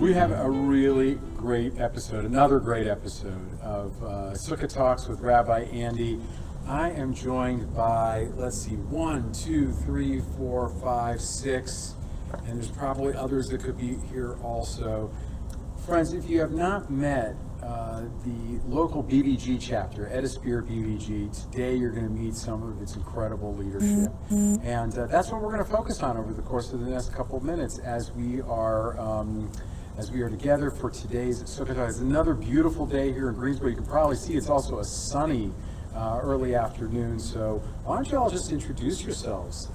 We have a really great episode, another great episode of Sukkah Talks with Rabbi Andy. I am joined by, 1, 2, 3, 4, 5, 6, and there's probably others that could be here also. Friends, if you have not met the local BBG chapter, Edisphere BBG, today you're going to meet some of its incredible leadership. And that's what we're going to focus on over the course of the next couple of minutes as we are together for today's Sukkah Talks. It's another beautiful day here in Greensboro. You can probably see it's also a sunny early afternoon. So why don't you all just introduce yourselves?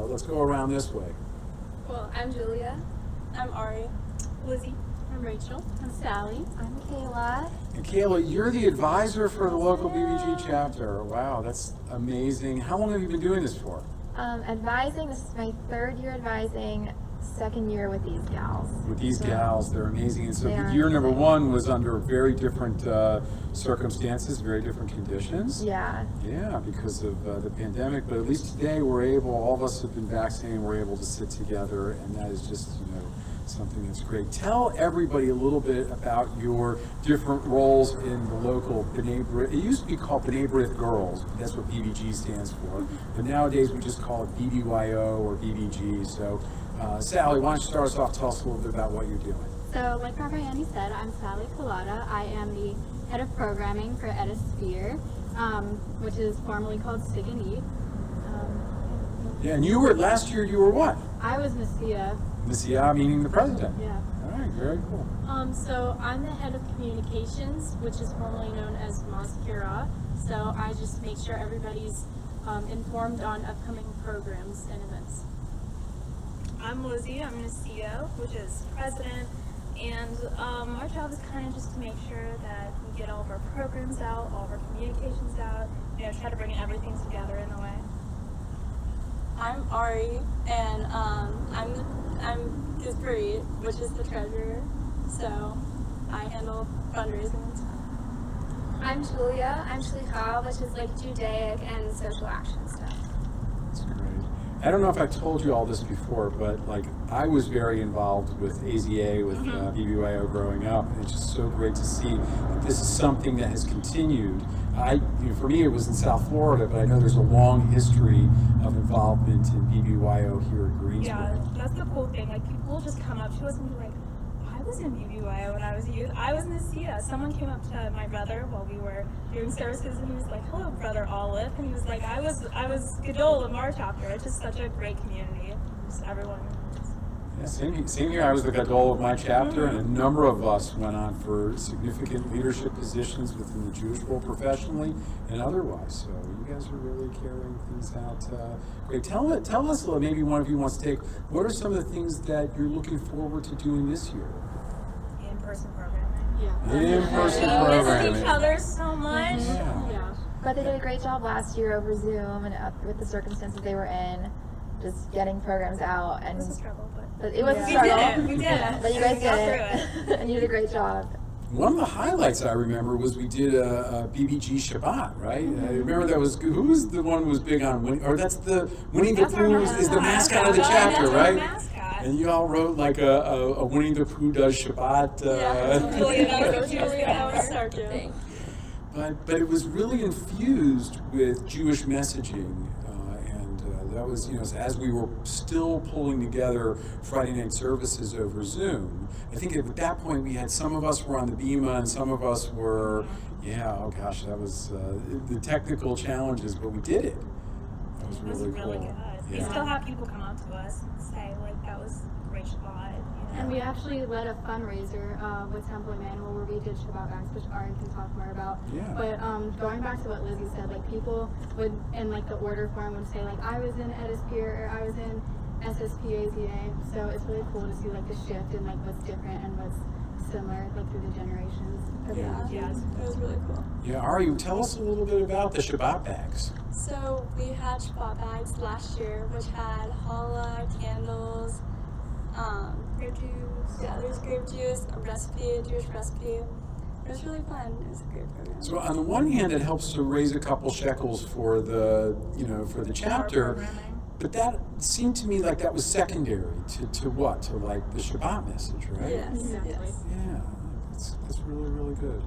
Let's go around this way. Well, I'm Julia. I'm Ari. Lizzie. I'm Rachel. I'm Sally. I'm Kayla. And Kayla, you're the advisor for the local BBG chapter. Wow, that's amazing. How long have you been doing this for? Advising, this is my third year advising, second year with these gals. With these gals, they're amazing. And so They are year number amazing. one was under very different circumstances, very different conditions. Yeah. Yeah, because of the pandemic. But at least today all of us have been vaccinated, we're able to sit together, and that is just, something that's great. Tell everybody a little bit about your different roles in the local B'nai B'rith. It used to be called B'nai B'rith Girls. That's what BBG stands for. But nowadays we just call it BBYO or BBG. So, Sally, why don't you start us off? Tell us a little bit about what you're doing. So, like Rabbi Andy said, I'm Sally Kolada. I am the head of programming for Edisphere, which is formerly called Sig and Eat. Yeah, and last year you were what? I was Messiah. Messiah, meaning the president. Yeah. All right, very cool. So I'm the head of communications, which is formerly known as Mazkira. So I just make sure everybody's informed on upcoming programs and events. I'm Lizzie. I'm Messiah, which is president. And our job is kind of just to make sure that we get all of our programs out, all of our communications out, try to bring everything together in a way. I'm Ari, and I'm his breed, which is the treasurer, so I handle fundraising and stuff. I'm Julia. I'm Shlicha, which is like Judaic and social action stuff. That's great. I don't know if I told you all this before, but I was very involved with AZA, with BBYO growing up, and it's just so great to see that this is something that has continued. For me, it was in South Florida, but I know there's a long history of involvement in BBYO here at Greensboro. Yeah, that's the cool thing. People will just come up to us and be like, I was in BBYO when I was a youth. I was in Messiah. Someone came up to my brother while we were doing services, and he was like, hello, Brother Olive. And he was like, I was Gadol of our chapter. It's just such a great community. Just everyone. Yeah, same here. I was the Gadol of my chapter, and a number of us went on for significant leadership positions within the Jewish world professionally and otherwise. So you guys are really carrying things out. Great. Tell us, maybe one of you wants to take, what are some of the things that you're looking forward to doing this year? In-person programming. Yeah. In-person We programming. miss each other so much. Yeah. But they did a great job last year over Zoom and with the circumstances they were in, just getting programs out. And It was a struggle, but it was a we struggle. did it. We did it. But you guys We got did it. And you did a great job. One of the highlights I remember was we did a BBG Shabbat, right? I remember that was, who was the one who was big on winning, or that's the Winning the Pooh is the mascot of the chapter, That's right? our mascot. And you all wrote a Winning the Pooh does Shabbat. But it was really infused with Jewish messaging. That was, as we were still pulling together Friday night services over Zoom, I think at that point we had some of us were on the Bima and some of us were, that was the technical challenges, but we did it. That was really cool. Good. We still have people come up to us and say, that was a great Shabbat. And we actually led a fundraiser with Temple Emmanuel where we did Shabbat bags, which Ari can talk more about. Yeah. But going back to what Lizzie said, people would, in the order form, would say, I was in Edisphere or I was in SSPAZA. So it's really cool to see, the shift and, what's different and what's similar, through the generations. Yeah, it was really cool. Yeah, Ari, tell us a little bit about the Shabbat bags. So we had Shabbat bags last year, which had challah, candles, Grape juice. yeah, there's grape juice, a Jewish recipe. It was really fun. It was a great program. So on the one hand, it helps to raise a couple shekels for the chapter. But that seemed to me like that was secondary to what? To like the Shabbat message, right? Yes. Exactly. Yes. Yeah, that's really, really good.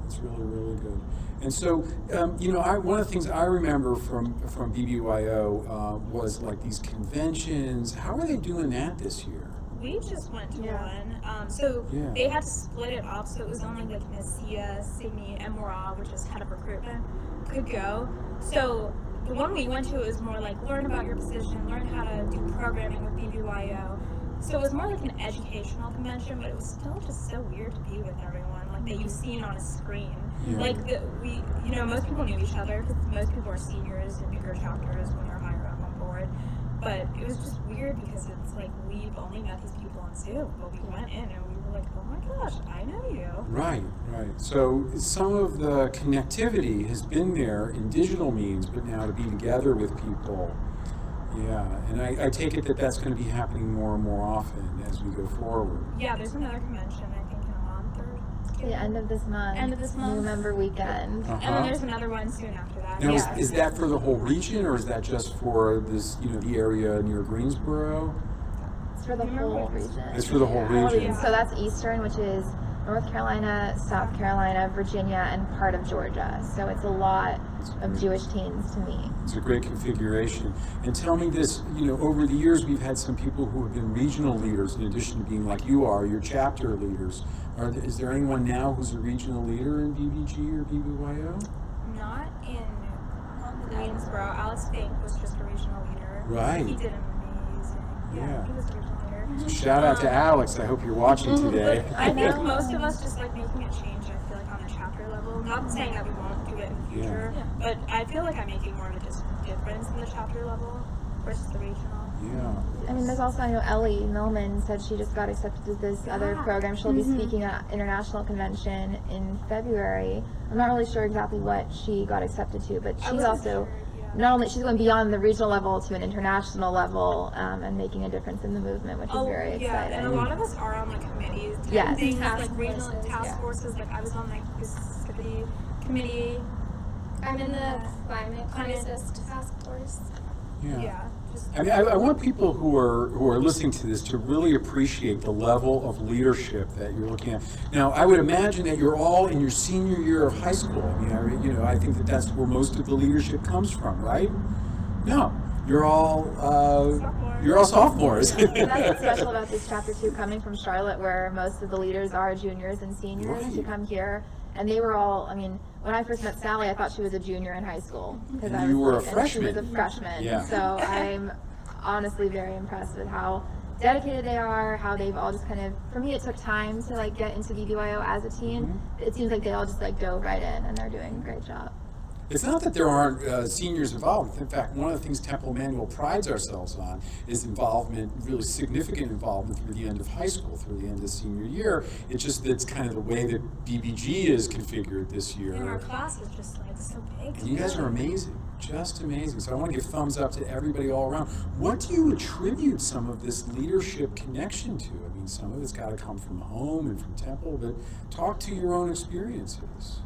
That's really, really good. And so, one of the things I remember from BBYO was like these conventions. How are they doing that this year? We just went to Yeah. one. So Yeah. they had to split it up, so it was only like Nicaea, Sydney, and Morale, which is head of recruitment, could go. So the one we went to was more like learn about your position, learn how to do programming with BBYO. So it was more like an educational convention, but it was still just so weird to be with everyone, like that you've seen on a screen. Yeah. Like most people knew each other because most people are seniors in bigger chapters when they're higher up on board. But it was just weird because it's like we've only met these people on Zoom, but we went in and we were like, oh my gosh, I know you. Right. So some of the connectivity has been there in digital means, but now to be together with people, yeah. And I take it that that's going to be happening more and more often as we go forward. Yeah, there's another convention, I think, in a month or two. The end of this month. End of this month. New member weekend. And then there's another one soon after that. Now, Yeah. is that for the whole region, or is that just for this, the area near Greensboro? It's for the whole region. It's for the whole region. So that's Eastern, which is North Carolina, South Carolina, Virginia, and part of Georgia. So it's a lot of Jewish teens to meet. It's a great configuration. And tell me this, over the years we've had some people who have been regional leaders in addition to being like you are, your chapter leaders. Is there anyone now who's a regional leader in BBG or BBYO? Not in Greensboro. Alex Fink was just a regional leader. Right. He did amazing. Yeah. He was a regional leader. So shout out to Alex. I hope you're watching today. But I think most of us just like making a change, I feel like, on a chapter level. Not saying that we won't do it in the future, but I feel like I'm making more of a difference in the chapter level versus the regional. Yeah. I mean, there's also, I know Ellie Millman said she just got accepted to this other program. She'll be speaking at International Convention in February. I'm not really sure exactly what she got accepted to, but she's also, not only, she's going beyond the regional level to an international level and making a difference in the movement, which is very exciting. And a lot of us are on like committees. Yes. Things Task like regional forces, task forces. Like I was on like the Sukkah committee. I'm in the climate crisis task force. Yeah. I mean, I want people who are listening to this to really appreciate the level of leadership that you're looking at. Now, I would imagine that you're all in your senior year of high school. I mean, I think that that's where most of the leadership comes from, right? No, you're all sophomores. That's what's special about this chapter 2 coming from Charlotte, where most of the leaders are juniors and seniors to come here. And they were all, I mean, when I first met Sally, I thought she was a junior in high school. Because And you were a freshman. And she was a freshman. Yeah. So I'm honestly very impressed with how dedicated they are, how they've all just kind of, for me it took time to like get into BBYO as a teen. It seems like they all just like dove right in and they're doing a great job. It's not that there aren't seniors involved. In fact, one of the things Temple Emmanuel prides ourselves on is involvement, really significant involvement through the end of high school, through the end of senior year. It's just that's kind of the way that BBG is configured this year. And our class is just like so big. And you guys are amazing, just amazing. So I want to give thumbs up to everybody all around. What do you attribute some of this leadership connection to? I mean, some of it's got to come from home and from Temple, but talk to your own experiences.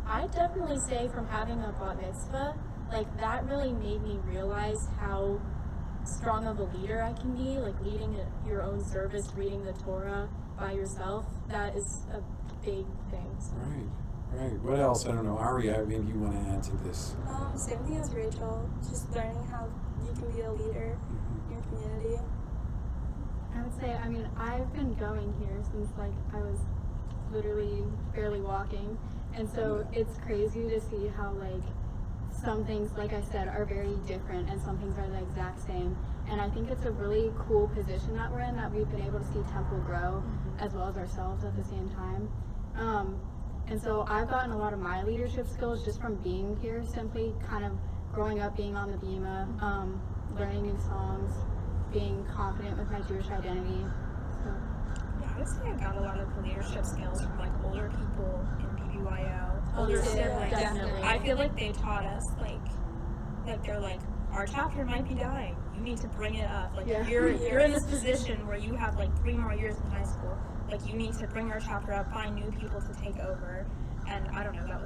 I'd definitely say from having a bat mitzvah, like that really made me realize how strong of a leader I can be, like leading your own service, reading the Torah by yourself. That is a big thing. So. Right. What else? I don't know. Ari, maybe you want to add to this. Same thing as Rachel, just learning how you can be a leader in your community. I would say, I mean, I've been going here since like I was literally barely walking. And so it's crazy to see how like some things, like I said, are very different and some things are the exact same. And I think it's a really cool position that we're in, that we've been able to see Temple grow as well as ourselves at the same time. And so I've gotten a lot of my leadership skills just from being here, simply kind of growing up being on the Bima, learning new songs, being confident with my Jewish identity. So. Yeah, I would say I got a lot of leadership skills from like older people in BBYO, older siblings. Definitely. I feel like they taught us like they're like, our chapter might be dying. You need to bring it up. Like you're in this position where you have like 3 more years in high school. Like you need to bring our chapter up, find new people to take over. And I don't know, that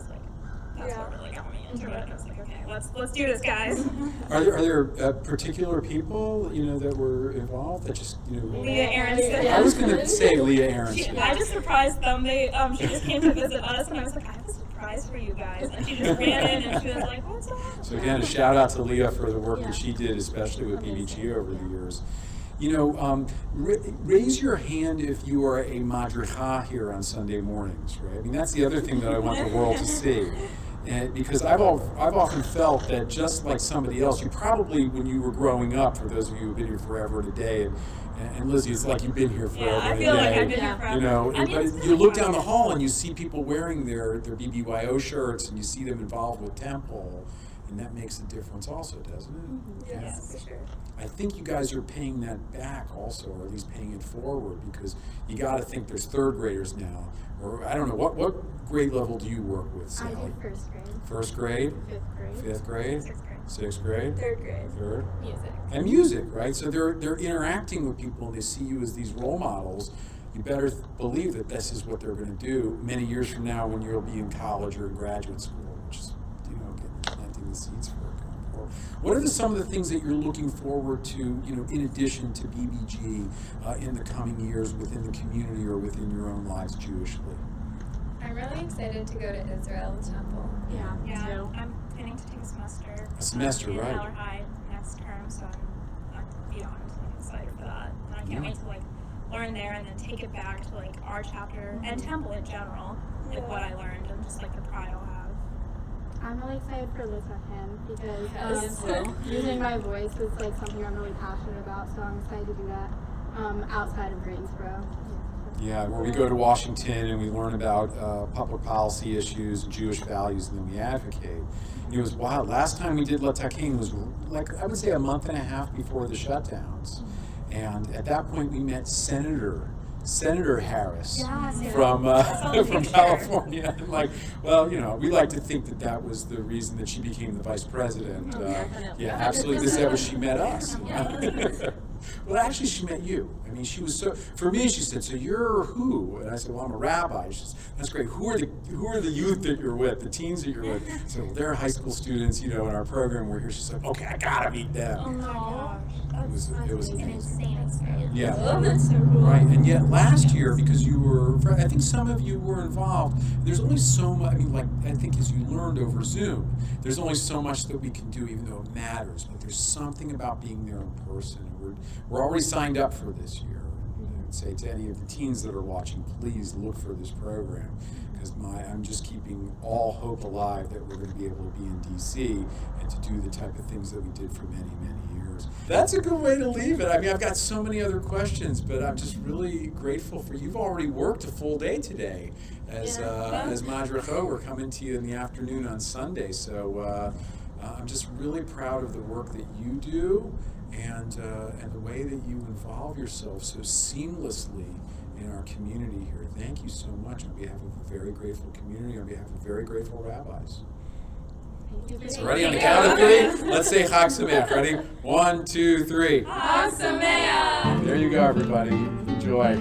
That's what really got me into it. I was like, okay, let's do this, guys. Are there particular people, that were involved that just, Leah Aronson. I was going to say Leah Aronson. I just surprised them. She just came to visit us, and I was like, I have a surprise for you guys. And she just ran in, and she was like, what's up? So again, a shout out to Leah for the work that she did, especially with BBG over the years. Raise your hand if you are a madricha here on Sunday mornings, right? I mean, that's the other thing that I want the world to see. And because I've often felt that just like somebody else, you probably, when you were growing up, for those of you who've been here forever today, and Lizzie, it's like you've been here forever I and a feel like day. I've been here forever. You look down the hall and you see people wearing their BBYO shirts, and you see them involved with Temple, and that makes a difference also, doesn't it? Mm-hmm. Yes, for sure. I think you guys are paying that back also, or at least paying it forward, because you got to think there's third graders now, or I don't know, what grade level do you work with, Sally? I did first grade. First grade? Fifth grade. Fifth grade? Sixth grade. Sixth grade? Third grade. Third? Music. And music, right? So they're interacting with people, and they see you as these role models. You better believe that this is what they're going to do many years from now when you'll be in college or in graduate school, which is, planting the seeds for it going forward. What are some of the things that you're looking forward to, in addition to BBG, in the coming years within the community or within your own lives Jewishly? I'm really excited to go to Israel Temple. Yeah, So I'm planning to take a semester. A semester, in right. Miller High next term, so I'm beyond excited for that. And I can't wait to learn there and then take it back to our chapter and Temple in general, what I learned and just the pride I'll have. I'm really excited for Liz and him because using my voice is something I'm really passionate about, so I'm excited to do that outside of Greensboro. Yeah, where we go to Washington and we learn about public policy issues, Jewish values, and then we advocate. It was wild. Last time we did Lataking was I would say a month and a half before the shutdowns. And at that point we met Senator Harris from California. And we like to think that was the reason that she became the vice president. Yeah, absolutely. This is how she met us. Well, actually, she met you. I mean, she was for me, she said, so you're who? And I said, well, I'm a rabbi. She says, that's great. Who are the youth that you're with, the teens that you're with? So they're high school students, in our program. We're here. She's like, okay, I gotta meet them. Oh my gosh. It was an amazing. insane experience. Yeah. Oh, that's so cool. Right, and yet last year, because I think some of you were involved, there's only so much, I think as you learned over Zoom, there's only so much that we can do, even though it matters, but there's something about being there in person. We're already signed up for this year. I would say to any of the teens that are watching, please look for this program, because I'm just keeping all hope alive that we're going to be able to be in DC and to do the type of things that we did for many, many years. That's a good way to leave it. I mean, I've got so many other questions, but I'm just really grateful for you've already worked a full day today as Madricho. We're coming to you in the afternoon on Sunday, so I'm just really proud of the work that you do and the way that you involve yourself so seamlessly in our community here. Thank you so much on behalf of a very grateful community, on behalf of very grateful rabbis. So ready on the count of three? Let's say Chag Sameach. Ready? 1, 2, 3. Chag Sameach! There you go, everybody. Enjoy.